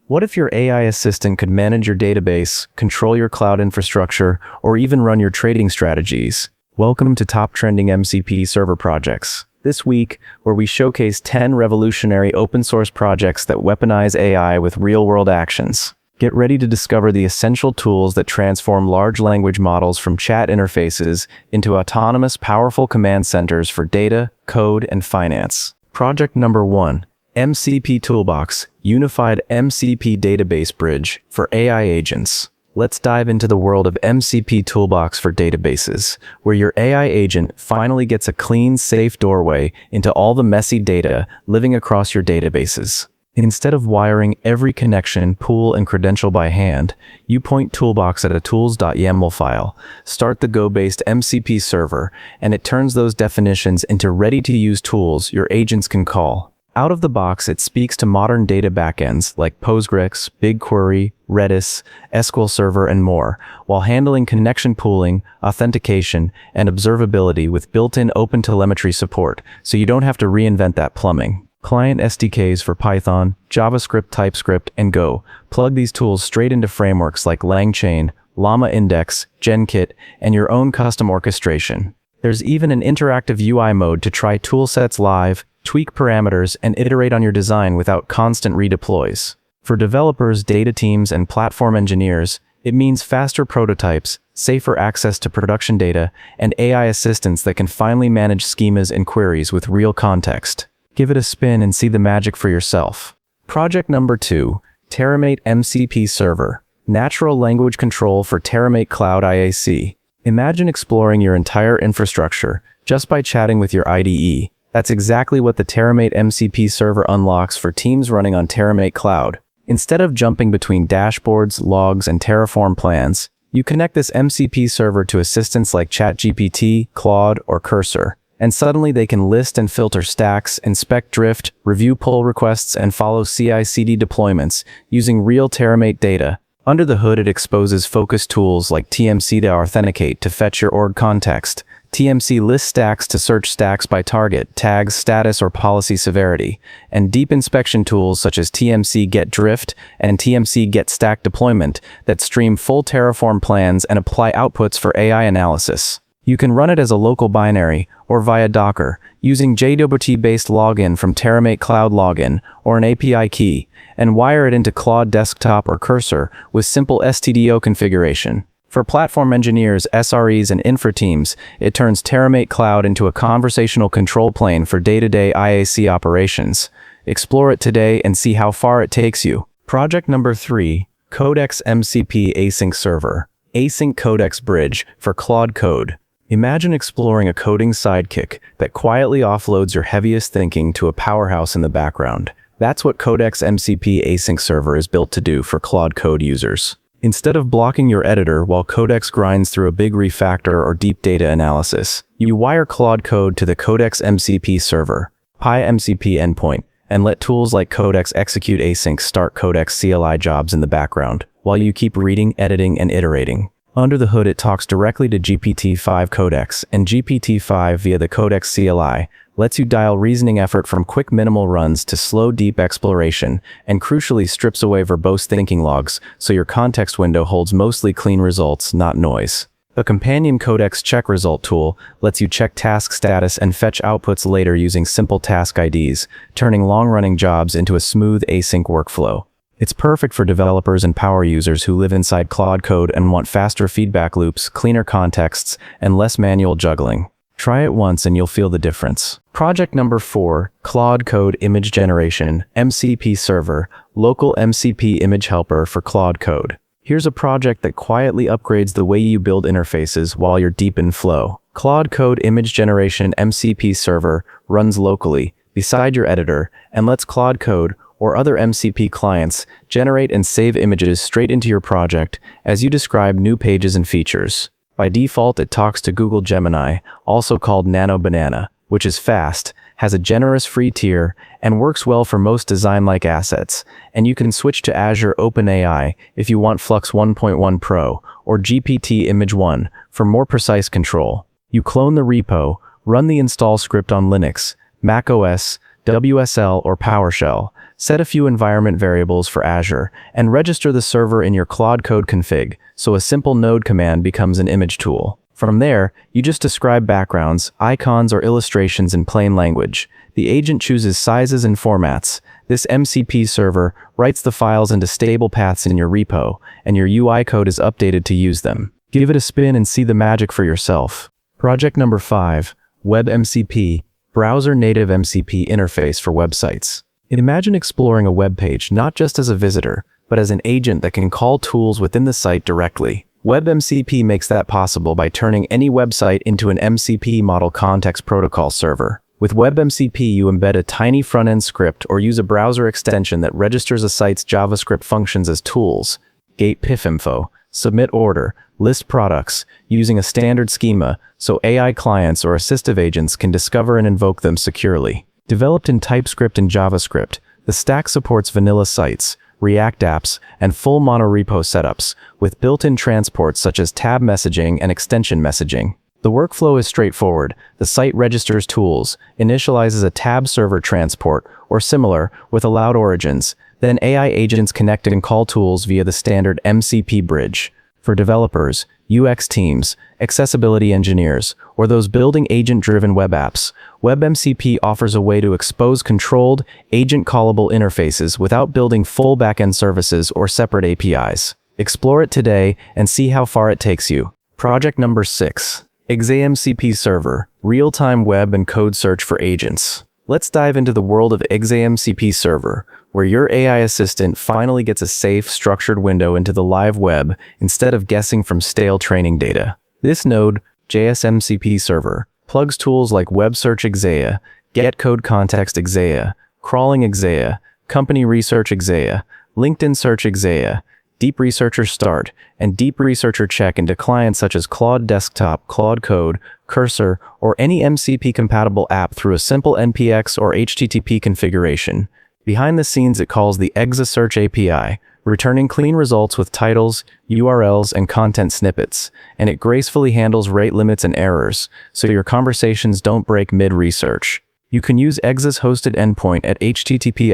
What if your AI assistant could manage your database, control your cloud infrastructure, or even run your trading strategies? Welcome to Top Trending MCP Server Projects. This week, where we showcase 10 revolutionary open-source projects that weaponize AI with real-world actions. Get ready to discover the essential tools that transform large language models from chat interfaces into autonomous, powerful command centers for data, code, and finance. Project number 1. MCP Toolbox, Unified MCP Database Bridge for AI Agents. Let's dive into the world of MCP Toolbox for databases, where your AI agent finally gets a clean, safe doorway into all the messy data living across your databases. Instead of wiring every connection, pool, and credential by hand, you point Toolbox at a tools.yaml file, start the Go-based MCP server, and it turns those definitions into ready-to-use tools your agents can call. Out of the box, it speaks to modern data backends like Postgres, BigQuery, Redis, SQL Server, and more, while handling connection pooling, authentication, and observability with built-in OpenTelemetry support, so you don't have to reinvent that plumbing. Client SDKs for Python, JavaScript, TypeScript, and Go plug these tools straight into frameworks like LangChain, Llama Index, GenKit, and your own custom orchestration. There's even an interactive UI mode to try toolsets live, tweak parameters, and iterate on your design without constant redeploys. For developers, data teams, and platform engineers, it means faster prototypes, safer access to production data, and AI assistants that can finally manage schemas and queries with real context. Give it a spin and see the magic for yourself. Project number 2, Terramate MCP Server, Natural Language Control for Terramate Cloud IaC. Imagine exploring your entire infrastructure just by chatting with your IDE. That's exactly what the Terramate MCP Server unlocks for teams running on Terramate Cloud. Instead of jumping between dashboards, logs, and Terraform plans, you connect this MCP server to assistants like ChatGPT, Claude, or Cursor. And suddenly they can list and filter stacks, inspect drift, review pull requests, and follow CI/CD deployments using real Terramate data. Under the hood, it exposes focus tools like TMC to authenticate to fetch your org context, TMC list stacks to search stacks by target, tags, status, or policy severity, and deep inspection tools such as TMC get drift and TMC get stack deployment that stream full Terraform plans and apply outputs for AI analysis. You can run it as a local binary or via Docker using JWT-based login from Terramate Cloud Login or an API key, and wire it into Claude Desktop or Cursor with simple STDO configuration. For platform engineers, SREs, and infra teams, it turns Terramate Cloud into a conversational control plane for day-to-day IaC operations. Explore it today and see how far it takes you. Project number 3, Codex MCP Async Server, Async Codex Bridge for Claude Code. Imagine exploring a coding sidekick that quietly offloads your heaviest thinking to a powerhouse in the background. That's what Codex MCP Async Server is built to do for Claude Code users. Instead of blocking your editor while Codex grinds through a big refactor or deep data analysis, you wire Claude Code to the Codex MCP Server, vMCP endpoint, and let tools like Codex execute async start Codex CLI jobs in the background, while you keep reading, editing, and iterating. Under the hood, it talks directly to GPT-5 Codex, and GPT-5 via the Codex CLI lets you dial reasoning effort from quick minimal runs to slow deep exploration, and crucially strips away verbose thinking logs, so your context window holds mostly clean results, not noise. A companion Codex check result tool lets you check task status and fetch outputs later using simple task IDs, turning long-running jobs into a smooth async workflow. It's perfect for developers and power users who live inside Claude Code and want faster feedback loops, cleaner contexts, and less manual juggling. Try it once and you'll feel the difference. Project number 4, Claude Code Image Generation, MCP Server, Local MCP Image Helper for Claude Code. Here's a project that quietly upgrades the way you build interfaces while you're deep in flow. Claude Code Image Generation MCP Server runs locally, beside your editor, and lets Claude Code or other MCP clients generate and save images straight into your project as you describe new pages and features. By default, it talks to Google Gemini, also called Nano Banana, which is fast, has a generous free tier, and works well for most design-like assets, and you can switch to Azure OpenAI if you want Flux 1.1 Pro or GPT Image 1 for more precise control. You clone the repo, run the install script on Linux, macOS, WSL, or PowerShell, Set a few environment variables for Azure, and register the server in your Claude code config, so a simple node command becomes an image tool. From there, you just describe backgrounds, icons, or illustrations in plain language. The agent chooses sizes and formats. This MCP server writes the files into stable paths in your repo, and your UI code is updated to use them. Give it a spin and see the magic for yourself. Project number 5, WebMCP, Browser Native MCP Interface for Websites. Imagine exploring a web page not just as a visitor, but as an agent that can call tools within the site directly. WebMCP makes that possible by turning any website into an MCP model context protocol server. With WebMCP, you embed a tiny front-end script or use a browser extension that registers a site's JavaScript functions as tools, gate pifInfo, submit order, list products, using a standard schema so AI clients or assistive agents can discover and invoke them securely. Developed in TypeScript and JavaScript, the stack supports vanilla sites, React apps, and full monorepo setups, with built-in transports such as tab messaging and extension messaging. The workflow is straightforward. The site registers tools, initializes a tab server transport, or similar, with allowed origins. Then AI agents connect and call tools via the standard MCP bridge. For developers, UX teams, accessibility engineers, or those building agent-driven web apps, WebMCP offers a way to expose controlled, agent-callable interfaces without building full backend services or separate APIs. Explore it today and see how far it takes you. Project number 6. Exa MCP Server, Real-Time Web and Code Search for Agents. Let's dive into the world of Exa MCP Server, where your AI assistant finally gets a safe, structured window into the live web instead of guessing from stale training data. This node, MCP Server, plugs tools like Web Search Exa, Get Code Context Exa, Crawling Exa, Company Research Exa, LinkedIn Search Exa, Deep Researcher Start, and Deep Researcher Check into clients such as Claude Desktop, Claude Code, Cursor, or any MCP-compatible app through a simple NPX or HTTP configuration. Behind the scenes, it calls the Exa Search API, returning clean results with titles, URLs, and content snippets, and it gracefully handles rate limits and errors, so your conversations don't break mid-research. You can use Exa's hosted endpoint at httpx.mcp.exa.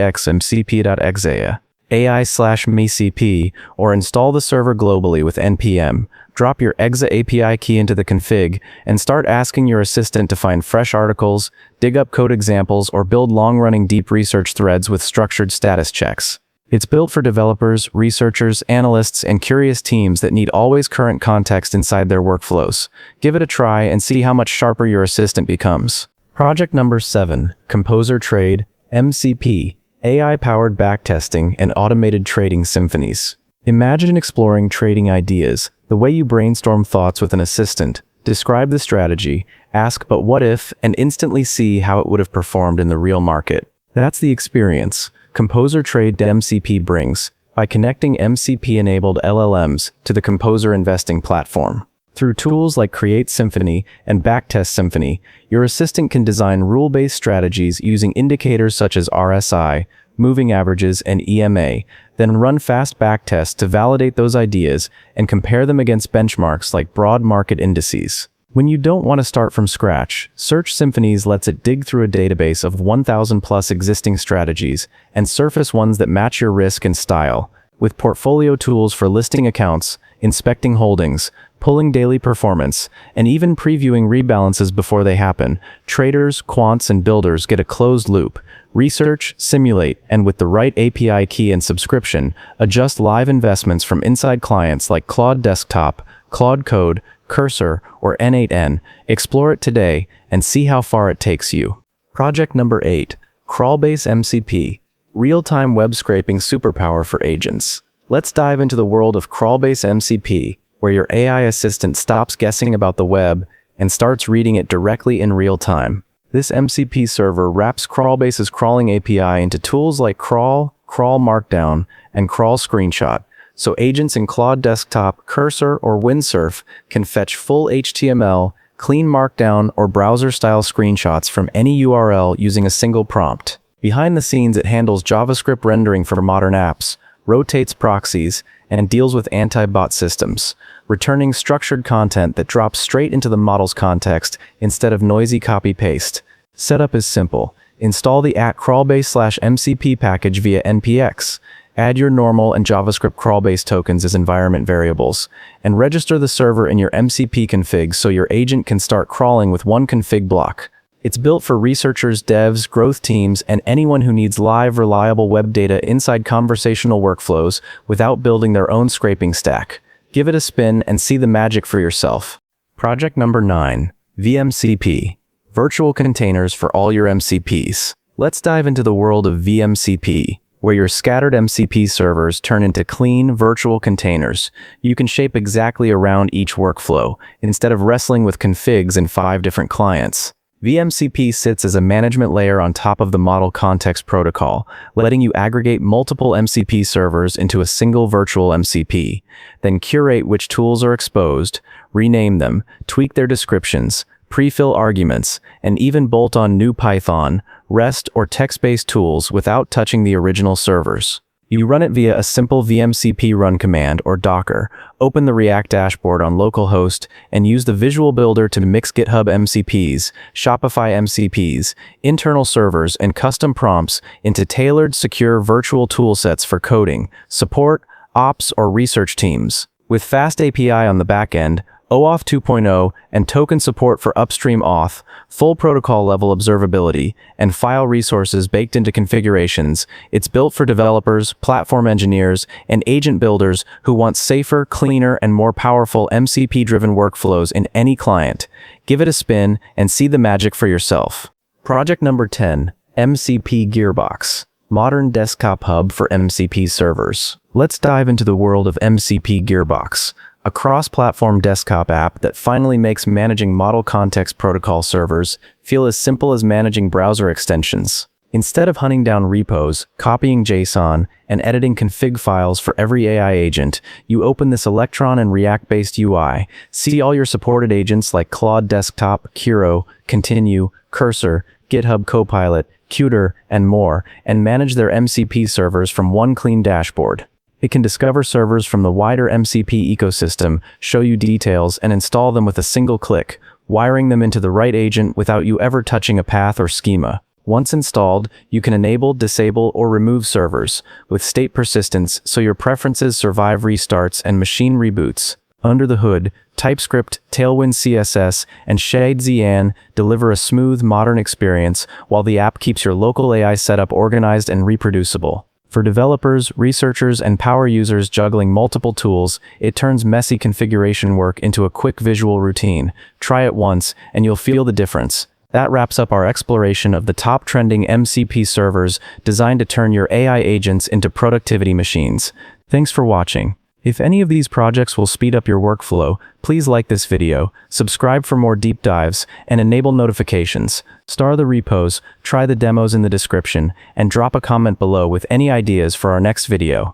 AI/MCP, or install the server globally with npm, drop your Exa API key into the config, and start asking your assistant to find fresh articles, dig up code examples, or build long-running deep research threads with structured status checks. It's built for developers, researchers, analysts, and curious teams that need always current context inside their workflows. Give it a try and see how much sharper your assistant becomes. Project number 7, composer-trade-mcp. AI-powered backtesting and automated trading symphonies. Imagine exploring trading ideas, the way you brainstorm thoughts with an assistant. Describe the strategy, ask "but what if," and instantly see how it would have performed in the real market. That's the experience composer-trade-mcp brings by connecting MCP-enabled LLMs to the Composer investing platform. Through tools like Create Symphony and Backtest Symphony, your assistant can design rule-based strategies using indicators such as RSI, moving averages, and EMA, then run fast backtests to validate those ideas and compare them against benchmarks like broad market indices. When you don't want to start from scratch, Search Symphonies lets it dig through a database of 1,000 plus existing strategies and surface ones that match your risk and style. With portfolio tools for listing accounts, inspecting holdings, pulling daily performance, and even previewing rebalances before they happen, traders, quants, and builders get a closed loop. Research, simulate, and with the right API key and subscription, adjust live investments from inside clients like Claude Desktop, Claude Code, Cursor, or N8N. Explore it today and see how far it takes you. Project number 8, Crawlbase MCP. Real-time web scraping superpower for agents. Let's dive into the world of Crawlbase MCP, where your AI assistant stops guessing about the web and starts reading it directly in real time. This MCP server wraps Crawlbase's crawling API into tools like Crawl, Crawl Markdown, and Crawl Screenshot, so agents in Claude Desktop, Cursor, or Windsurf can fetch full HTML, clean Markdown, or browser-style screenshots from any URL using a single prompt. Behind the scenes, it handles JavaScript rendering for modern apps, rotates proxies, and deals with anti-bot systems, returning structured content that drops straight into the model's context instead of noisy copy-paste. Setup is simple. Install the @Crawlbase/MCP package via npx. Add your normal and JavaScript Crawlbase tokens as environment variables, and register the server in your MCP config so your agent can start crawling with one config block. It's built for researchers, devs, growth teams, and anyone who needs live, reliable web data inside conversational workflows without building their own scraping stack. Give it a spin and see the magic for yourself. Project number 9, vMCP. Virtual containers for all your MCPs. Let's dive into the world of vMCP, where your scattered MCP servers turn into clean, virtual containers. You can shape exactly around each workflow, instead of wrestling with configs in 5 different clients. vMCP sits as a management layer on top of the Model Context Protocol, letting you aggregate multiple MCP servers into a single virtual MCP, then curate which tools are exposed, rename them, tweak their descriptions, pre-fill arguments, and even bolt on new Python, REST, or text-based tools without touching the original servers. You run it via a simple vMCP run command or Docker, open the React dashboard on localhost, and use the Visual Builder to mix GitHub MCPs, Shopify MCPs, internal servers, and custom prompts into tailored, secure virtual toolsets for coding, support, ops, or research teams. With fast API on the backend, OAuth 2.0, and token support for upstream auth, full protocol-level observability, and file resources baked into configurations, it's built for developers, platform engineers, and agent builders who want safer, cleaner, and more powerful MCP-driven workflows in any client. Give it a spin and see the magic for yourself. Project number 10, MCP Gearbox. Modern desktop hub for MCP servers. Let's dive into the world of MCP Gearbox, a cross-platform desktop app that finally makes managing Model Context Protocol servers feel as simple as managing browser extensions. Instead of hunting down repos, copying JSON, and editing config files for every AI agent, you open this Electron and React-based UI, see all your supported agents like Claude Desktop, Kiro, Continue, Cursor, GitHub Copilot, Qt, and more, and manage their MCP servers from one clean dashboard. It can discover servers from the wider MCP ecosystem, show you details, and install them with a single click, wiring them into the right agent without you ever touching a path or schema. Once installed, you can enable, disable, or remove servers, with state persistence so your preferences survive restarts and machine reboots. Under the hood, TypeScript, Tailwind CSS, and Shadezn deliver a smooth, modern experience, while the app keeps your local AI setup organized and reproducible. For developers, researchers, and power users juggling multiple tools, it turns messy configuration work into a quick visual routine. Try it once, and you'll feel the difference. That wraps up our exploration of the top trending MCP servers designed to turn your AI agents into productivity machines. Thanks for watching. If any of these projects will speed up your workflow, please like this video, subscribe for more deep dives, and enable notifications. Star the repos, try the demos in the description, and drop a comment below with any ideas for our next video.